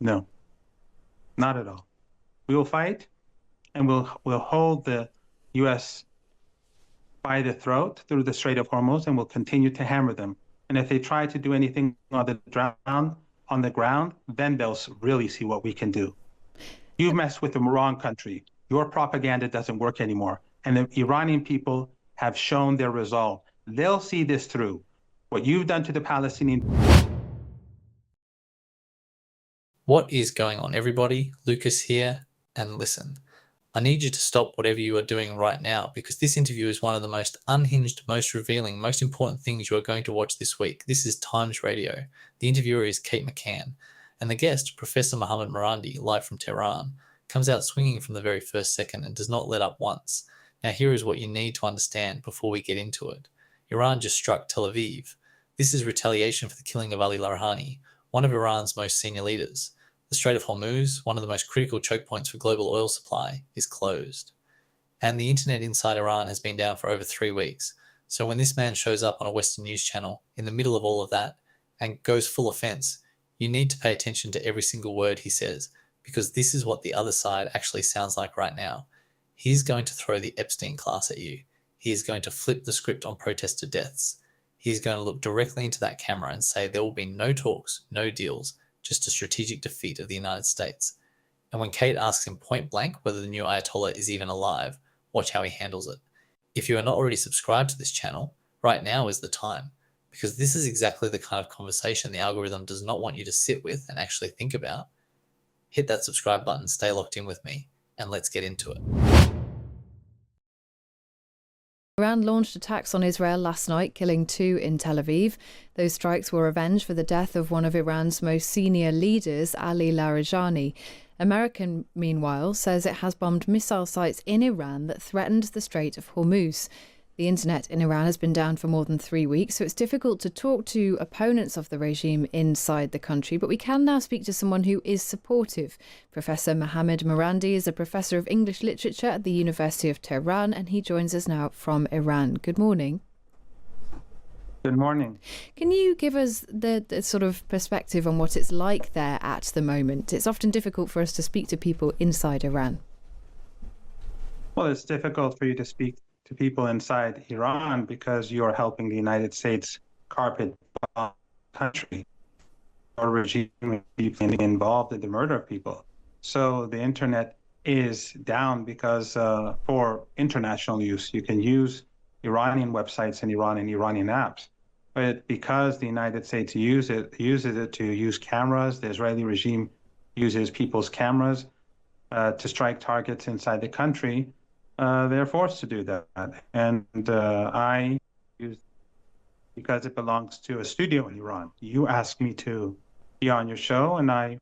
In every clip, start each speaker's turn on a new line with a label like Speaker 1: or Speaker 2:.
Speaker 1: No, not at all. We will fight, and we'll hold the U.S. by the throat through the Strait of Hormuz, and we'll continue to hammer them. And if they try to do anything on the ground, then they'll really see what we can do. You've messed with the wrong country. Your propaganda doesn't work anymore. And the Iranian people have shown their resolve. They'll see this through. What you've done to the Palestinian.
Speaker 2: What is going on, everybody? Lucas here, and listen. I need you to stop whatever you are doing right now, because this interview is one of the most unhinged, most revealing, most important things you are going to watch this week. This is Times Radio. The interviewer is Kate McCann, and the guest, Professor Mohammad Marandi, live from Tehran, comes out swinging from the very first second and does not let up once. Now here is what you need to understand before we get into it. Iran just struck Tel Aviv. This is retaliation for the killing of Ali Larijani, one of Iran's most senior leaders. The Strait of Hormuz, one of the most critical choke points for global oil supply, is closed. And the internet inside Iran has been down for over 3 weeks. So when this man shows up on a Western news channel in the middle of all of that and goes full offense, you need to pay attention to every single word he says, because this is what the other side actually sounds like right now. He's going to throw the Epstein class at you. He is going to flip the script on protester deaths. He's going to look directly into that camera and say there will be no talks, no deals, just a strategic defeat of the United States. And when Kate asks him point blank whether the new Ayatollah is even alive, watch how he handles it. If you are not already subscribed to this channel, right now is the time, because this is exactly the kind of conversation the algorithm does not want you to sit with and actually think about. Hit that subscribe button, stay locked in with me, and let's get into it.
Speaker 3: Iran launched attacks on Israel last night, killing 2 in Tel Aviv. Those strikes were revenge for the death of one of Iran's most senior leaders, Ali Larijani. America, meanwhile, says it has bombed missile sites in Iran that threatened the Strait of Hormuz. The internet in Iran has been down for more than 3 weeks, so it's difficult to talk to opponents of the regime inside the country. But we can now speak to someone who is supportive. Professor Mohammad Marandi is a professor of English literature at the University of Tehran, and he joins us now from Iran. Good morning.
Speaker 1: Good morning.
Speaker 3: Can you give us the sort of perspective on what it's like there at the moment? It's often difficult for us to speak to people inside Iran.
Speaker 1: Well, it's difficult for you to speak to people inside Iran because you're helping the United States carpet bomb the country or regime people involved in the murder of people. So the internet is down because for international use, you can use Iranian websites in Iran and Iranian apps. But because the United States uses it to use cameras, the Israeli regime uses people's cameras to strike targets inside the country, they're forced to do that. And I use because it belongs to a studio in Iran. You asked me to be on your show, and I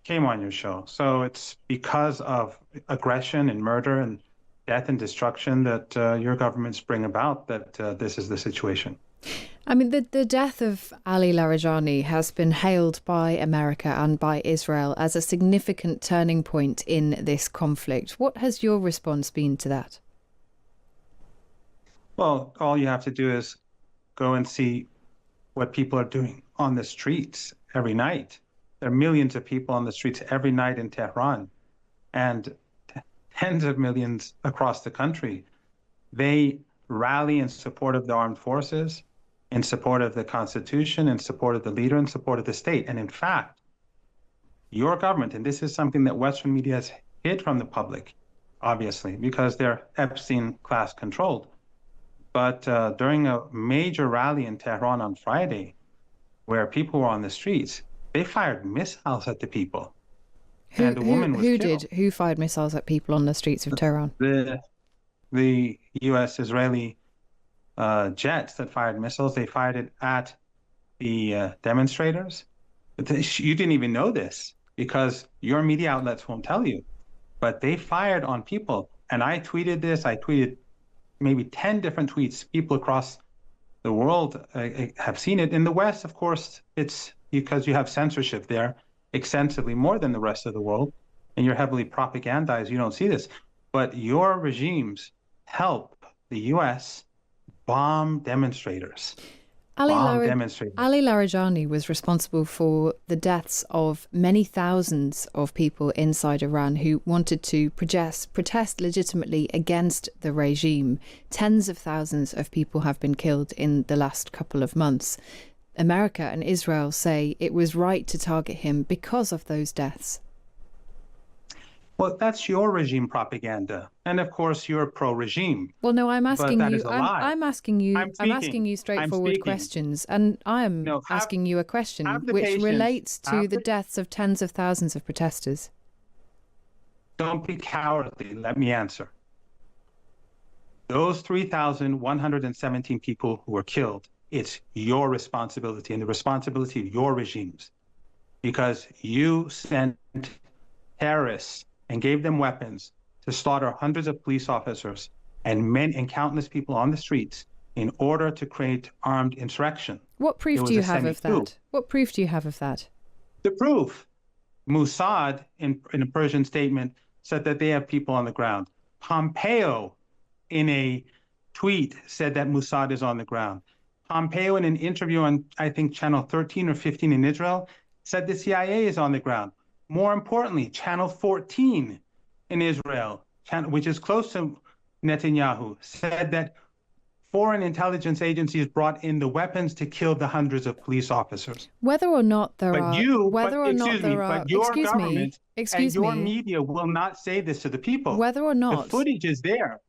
Speaker 1: came on your show. So it's because of aggression and murder and death and destruction that your governments bring about that this is the situation.
Speaker 3: I mean, the death of Ali Larijani has been hailed by America and by Israel as a significant turning point in this conflict. What has your response been to that?
Speaker 1: Well, all you have to do is go and see what people are doing on the streets every night. There are millions of people on the streets every night in Tehran, and tens of millions across the country. They rally in support of the armed forces, in support of the Constitution, in support of the leader, in support of the state. And in fact, your government, and this is something that Western media has hid from the public, obviously, because they're Epstein class controlled. But during a major rally in Tehran on Friday, where people were on the streets, they fired missiles at the people. And the woman was killed.
Speaker 3: Who fired missiles at people on the streets of Tehran?
Speaker 1: The U.S.-Israeli jets that fired missiles, they fired it at the demonstrators. You didn't even know this because your media outlets won't tell you. But they fired on people. And I tweeted this. I tweeted maybe 10 different tweets. People across the world have seen it. In the West, of course, it's because you have censorship there extensively more than the rest of the world. And you're heavily propagandized. You don't see this. But your regimes help the U.S. bomb demonstrators. demonstrators.
Speaker 3: Ali Larijani was responsible for the deaths of many thousands of people inside Iran who wanted to protest legitimately against the regime. Tens of thousands of people have been killed in the last couple of months. America and Israel say it was right to target him because of those deaths.
Speaker 1: Well, that's your regime propaganda, and of course you're pro-regime.
Speaker 3: Well, no, I'm asking
Speaker 1: that
Speaker 3: you.
Speaker 1: is a lie.
Speaker 3: I'm asking you. I'm asking you straightforward questions, and I'm asking you a question which relates to the deaths of tens of thousands of protesters.
Speaker 1: Don't be cowardly. Let me answer. Those 3,117 people who were killed, it's your responsibility and the responsibility of your regimes, because you sent terrorists and gave them weapons to slaughter hundreds of police officers and countless people on the streets in order to create armed insurrection.
Speaker 3: What proof do you have of that? What proof do you have of that?
Speaker 1: The proof. Mossad, in a Persian statement, said that they have people on the ground. Pompeo, in a tweet, said that Mossad is on the ground. Pompeo, in an interview on, I think, channel 13 or 15 in Israel, said the CIA is on the ground. More importantly, channel 14 in Israel, which is close to Netanyahu, said that foreign intelligence agencies brought in the weapons to kill the hundreds of police officers.
Speaker 3: Whether or not there
Speaker 1: but
Speaker 3: are,
Speaker 1: you,
Speaker 3: whether
Speaker 1: but,
Speaker 3: or not
Speaker 1: excuse
Speaker 3: there
Speaker 1: me,
Speaker 3: are,
Speaker 1: but your
Speaker 3: excuse
Speaker 1: government
Speaker 3: me,
Speaker 1: and your media will not say this to the people.
Speaker 3: Whether or not
Speaker 1: the footage is there.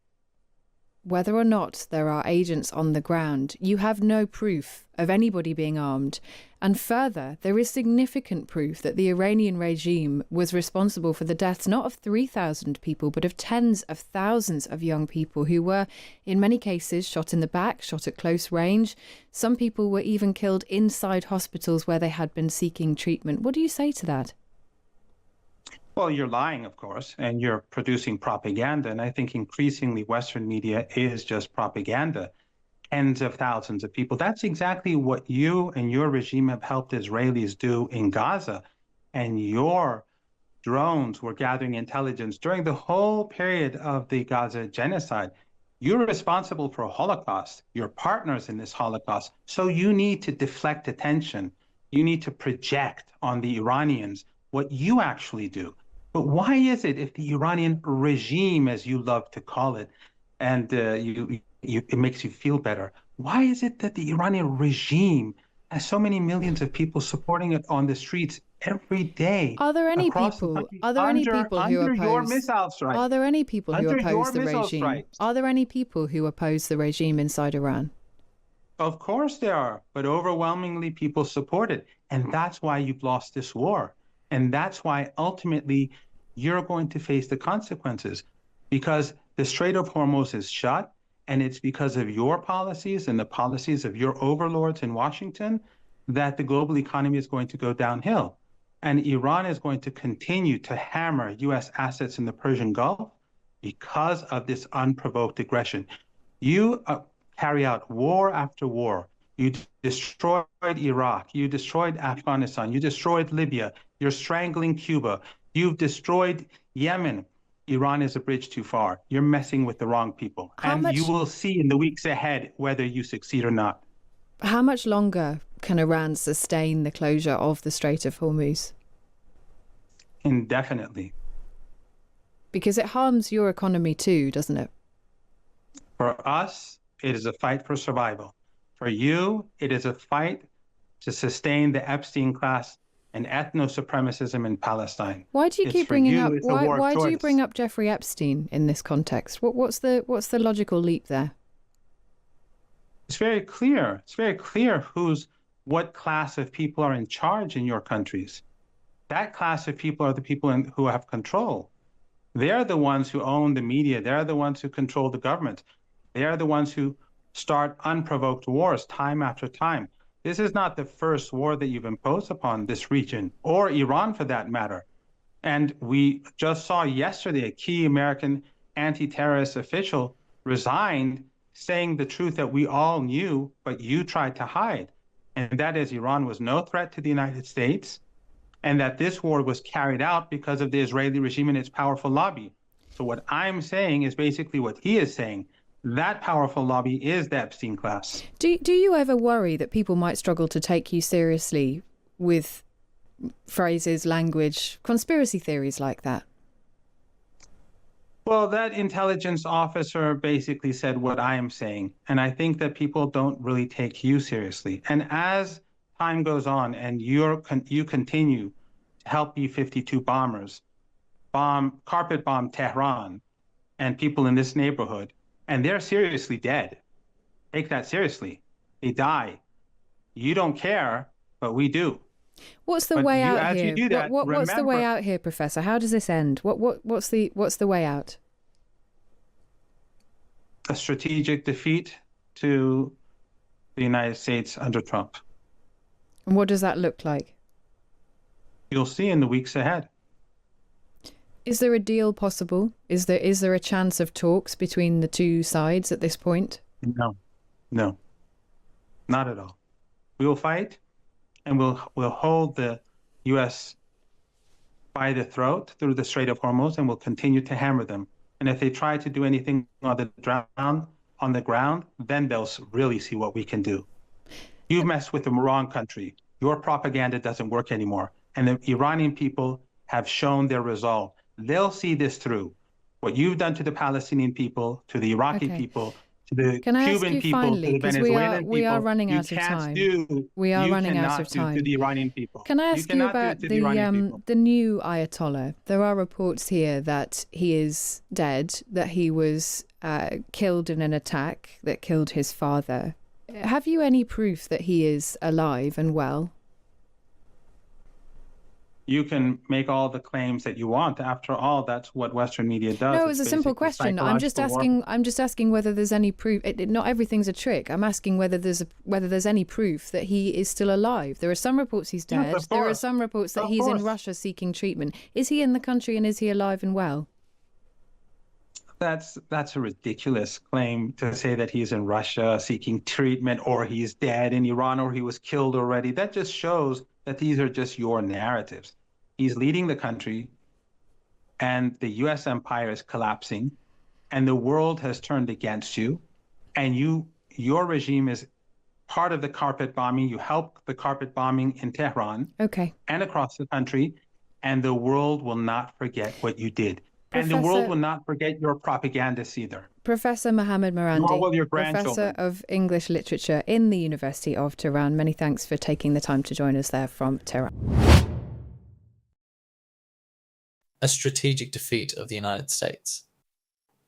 Speaker 3: Whether or not there are agents on the ground, you have no proof of anybody being armed. And further, there is significant proof that the Iranian regime was responsible for the deaths not of 3,000 people, but of tens of thousands of young people who were, in many cases, shot in the back, shot at close range. Some people were even killed inside hospitals where they had been seeking treatment. What do you say to that?
Speaker 1: Well, you're lying, of course, and you're producing propaganda. And I think increasingly Western media is just propaganda. Tens of thousands of people. That's exactly what you and your regime have helped Israelis do in Gaza. And your drones were gathering intelligence during the whole period of the Gaza genocide. You're responsible for a Holocaust. You're partners in this Holocaust. So you need to deflect attention. You need to project on the Iranians what you actually do. But why is it if the Iranian regime, as you love to call it, and it makes you feel better, why is it that the Iranian regime has so many millions of people supporting it on the streets every day?
Speaker 3: Are there any people? Are there any people who oppose
Speaker 1: your missile strikes?
Speaker 3: Are there any people who oppose the regime?
Speaker 1: Strikes.
Speaker 3: Are there any people who oppose the regime inside Iran?
Speaker 1: Of course there are, but overwhelmingly people support it, and that's why you've lost this war, and that's why ultimately you're going to face the consequences, because the Strait of Hormuz is shut, and it's because of your policies and the policies of your overlords in Washington that the global economy is going to go downhill. And Iran is going to continue to hammer U.S. assets in the Persian Gulf because of this unprovoked aggression. You carry out war after war. You destroyed Iraq. You destroyed Afghanistan. You destroyed Libya. You're strangling Cuba. You've destroyed Yemen. Iran is a bridge too far. You're messing with the wrong people. You will see in the weeks ahead whether you succeed or not.
Speaker 3: How much longer can Iran sustain the closure of the Strait of Hormuz?
Speaker 1: Indefinitely.
Speaker 3: Because it harms your economy too, doesn't it?
Speaker 1: For us, it is a fight for survival. For you, it is a fight to sustain the Epstein class and ethno-supremacism in Palestine.
Speaker 3: Why do you keep bringing up? Why do you bring up Jeffrey Epstein in this context? What's the logical leap there?
Speaker 1: It's very clear. It's very clear what class of people are in charge in your countries. That class of people are the people who have control. They're the ones who own the media. They're the ones who control the government. They are the ones who start unprovoked wars time after time. This is not the first war that you've imposed upon this region, or Iran for that matter. And we just saw yesterday a key American anti-terrorist official resigned, saying the truth that we all knew, but you tried to hide. And that is Iran was no threat to the United States, and that this war was carried out because of the Israeli regime and its powerful lobby. So what I'm saying is basically what he is saying, That powerful lobby is the Epstein class.
Speaker 3: Do you ever worry that people might struggle to take you seriously with phrases, language, conspiracy theories like that?
Speaker 1: Well, that intelligence officer basically said what I am saying. And I think that people don't really take you seriously. And as time goes on and you continue to help B-52 bombers carpet bomb Tehran and people in this neighborhood, and they're seriously dead. Take that seriously. They die. You don't care, but we do.
Speaker 3: What's the way out
Speaker 1: as
Speaker 3: here?
Speaker 1: you do that,
Speaker 3: What's the way
Speaker 1: remember,
Speaker 3: out here, Professor? How does this end? What's the way out?
Speaker 1: a strategic defeat to the United States under Trump.
Speaker 3: And what does that look like?
Speaker 1: You'll see in the weeks ahead.
Speaker 3: Is there a deal possible? Is there a chance of talks between the two sides at this point?
Speaker 1: No, not at all. We will fight, and we'll hold the U.S. by the throat through the Strait of Hormuz, and we'll continue to hammer them. And if they try to do anything on the ground, then they'll really see what we can do. You've messed with the wrong country. Your propaganda doesn't work anymore. And the Iranian people have shown their resolve. They'll see this through. What you've done to the Palestinian people, to the Iraqi people, to the Cuban people, to the Venezuelan people,
Speaker 3: we are running out of time. We are running out of time.
Speaker 1: To the Iranian people.
Speaker 3: Can I ask you about the new Ayatollah? There are reports here that he is dead, that he was killed in an attack that killed his father. Have you any proof that he is alive and well?
Speaker 1: You can make all the claims that you want. After all, that's what Western media does.
Speaker 3: No, it's a simple question. I'm just asking whether there's any proof. Not everything's a trick. I'm asking whether there's any proof that he is still alive. There are some reports he's dead.
Speaker 1: Yes,
Speaker 3: there are some reports that he's in Russia seeking treatment. Is he in the country and is he alive and well?
Speaker 1: That's a ridiculous claim to say that he's in Russia seeking treatment, or he's dead in Iran, or he was killed already. That just shows that these are just your narratives. He's leading the country, and the U.S. empire is collapsing, and the world has turned against you, and your regime is part of the carpet bombing. You helped the carpet bombing in Tehran and across the country, and the world will not forget what you did. And the world will not forget your propagandists either.
Speaker 3: Professor Mohammad Marandi, Professor of English Literature in the University of Tehran. Many thanks for taking the time to join us there from Tehran.
Speaker 2: A strategic defeat of the United States.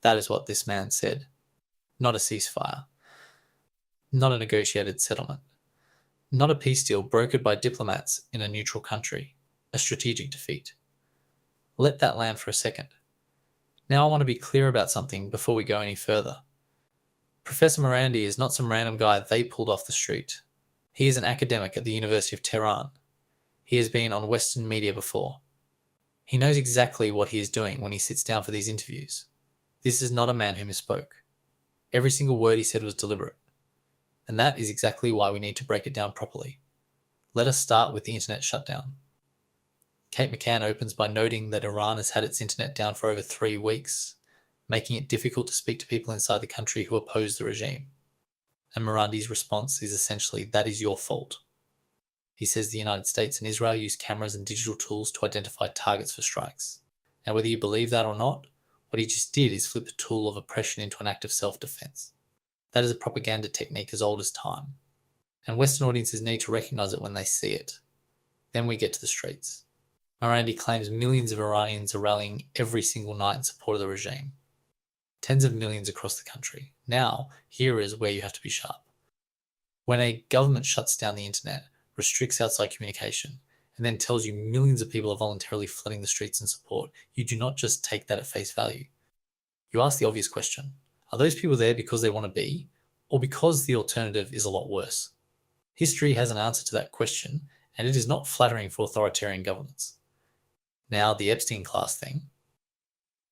Speaker 2: That is what this man said. Not a ceasefire. Not a negotiated settlement. Not a peace deal brokered by diplomats in a neutral country. A strategic defeat. Let that land for a second. Now I want to be clear about something before we go any further. Professor Marandi is not some random guy they pulled off the street. He is an academic at the University of Tehran. He has been on Western media before. He knows exactly what he is doing when he sits down for these interviews. This is not a man who misspoke. Every single word he said was deliberate. And that is exactly why we need to break it down properly. Let us start with the internet shutdown. Kate McCann opens by noting that Iran has had its internet down for over 3 weeks, making it difficult to speak to people inside the country who oppose the regime. And Marandi's response is essentially, that is your fault. He says the United States and Israel use cameras and digital tools to identify targets for strikes. Now, whether you believe that or not, what he just did is flip the tool of oppression into an act of self-defense. That is a propaganda technique as old as time. And Western audiences need to recognize it when they see it. Then we get to the streets. Marandi claims millions of Iranians are rallying every single night in support of the regime. Tens of millions across the country. Now, here is where you have to be sharp. When a government shuts down the internet, restricts outside communication, and then tells you millions of people are voluntarily flooding the streets in support, you do not just take that at face value. You ask the obvious question, are those people there because they want to be, or because the alternative is a lot worse? History has an answer to that question, and it is not flattering for authoritarian governments. Now, the Epstein class thing.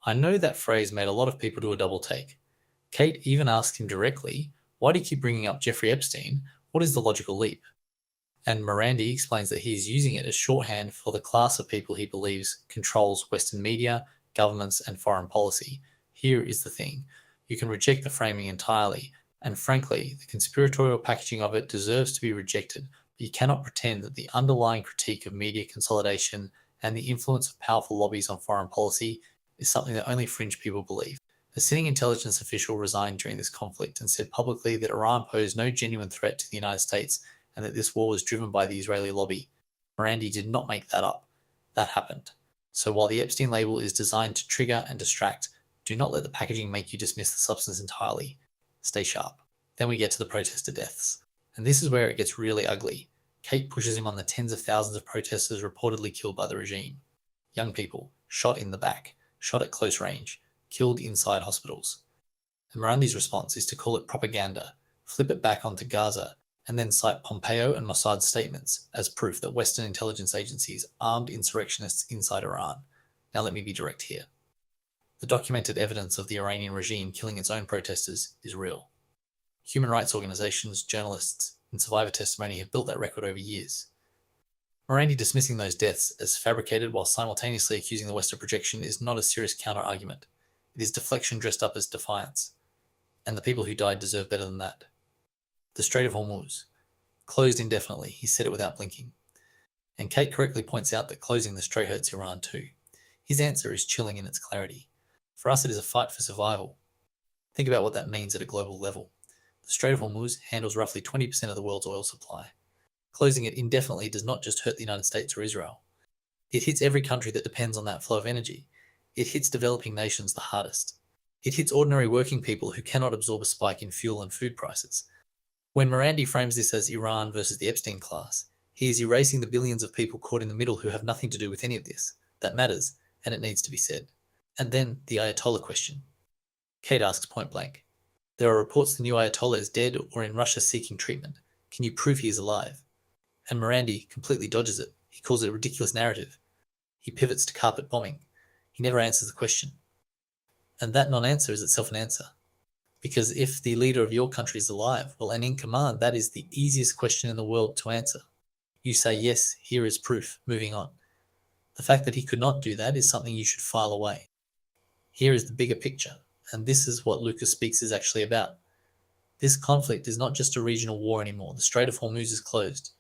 Speaker 2: I know that phrase made a lot of people do a double take. Kate even asked him directly, why do you keep bringing up Jeffrey Epstein? What is the logical leap? And Marandi explains that he is using it as shorthand for the class of people he believes controls Western media, governments, and foreign policy. Here is the thing. You can reject the framing entirely, and frankly, the conspiratorial packaging of it deserves to be rejected, but you cannot pretend that the underlying critique of media consolidation and the influence of powerful lobbies on foreign policy is something that only fringe people believe. A sitting intelligence official resigned during this conflict and said publicly that Iran posed no genuine threat to the United States and that this war was driven by the Israeli lobby. Morandi did not make that up. That happened. So while the Epstein label is designed to trigger and distract, do not let the packaging make you dismiss the substance entirely. Stay sharp. Then we get to the protester deaths. And this is where it gets really ugly. Kate pushes him on the tens of thousands of protesters reportedly killed by the regime. Young people, shot in the back, shot at close range, killed inside hospitals. And Morandi's response is to call it propaganda, flip it back onto Gaza, and then cite Pompeo and Mossad's statements as proof that Western intelligence agencies armed insurrectionists inside Iran. Now let me be direct here. The documented evidence of the Iranian regime killing its own protesters is real. Human rights organizations, journalists, and survivor testimony have built that record over years. Morandi dismissing those deaths as fabricated while simultaneously accusing the West of projection is not a serious counter-argument. It is deflection dressed up as defiance. And the people who died deserve better than that. The Strait of Hormuz. Closed indefinitely, he said it without blinking. And Kate correctly points out that closing the strait hurts Iran too. His answer is chilling in its clarity. For us, it is a fight for survival. Think about what that means at a global level. The Strait of Hormuz handles roughly 20% of the world's oil supply. Closing it indefinitely does not just hurt the United States or Israel. It hits every country that depends on that flow of energy. It hits developing nations the hardest. It hits ordinary working people who cannot absorb a spike in fuel and food prices. When Morandi frames this as Iran versus the Epstein class, he is erasing the billions of people caught in the middle who have nothing to do with any of this. That matters, and it needs to be said. And then the Ayatollah question. Kate asks point blank, there are reports the new Ayatollah is dead or in Russia seeking treatment. Can you prove he is alive? And Morandi completely dodges it. He calls it a ridiculous narrative. He pivots to carpet bombing. He never answers the question. And that non-answer is itself an answer. Because if the leader of your country is alive, well, and in command, that is the easiest question in the world to answer. You say, yes, here is proof, moving on. The fact that he could not do that is something you should file away. Here is the bigger picture, and this is what Lucas Speaks is actually about. This conflict is not just a regional war anymore. The Strait of Hormuz is closed.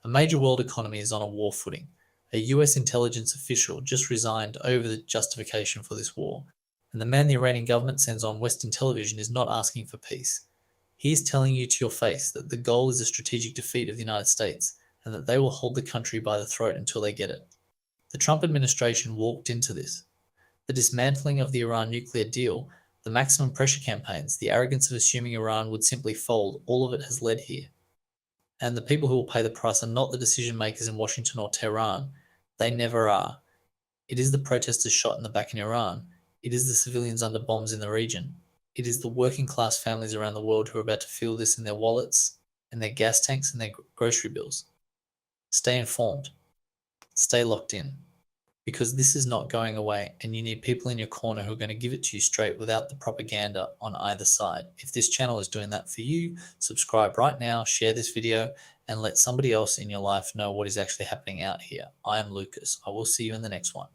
Speaker 2: A major world economy is on a war footing. A US intelligence official just resigned over the justification for this war. And the man the Iranian government sends on Western television is not asking for peace. He is telling you to your face that the goal is a strategic defeat of the United States and that they will hold the country by the throat until they get it. The Trump administration walked into this. The dismantling of the Iran nuclear deal, the maximum pressure campaigns, the arrogance of assuming Iran would simply fold, all of it has led here. And the people who will pay the price are not the decision makers in Washington or Tehran. They never are. It is the protesters shot in the back in Iran. It is the civilians under bombs in the region. It is the working class families around the world who are about to feel this in their wallets, in their gas tanks, and their grocery bills. Stay informed. Stay locked in. Because this is not going away, and you need people in your corner who are going to give it to you straight without the propaganda on either side. If this channel is doing that for you, subscribe right now, share this video, and let somebody else in your life know what is actually happening out here. I am Lucas. I will see you in the next one.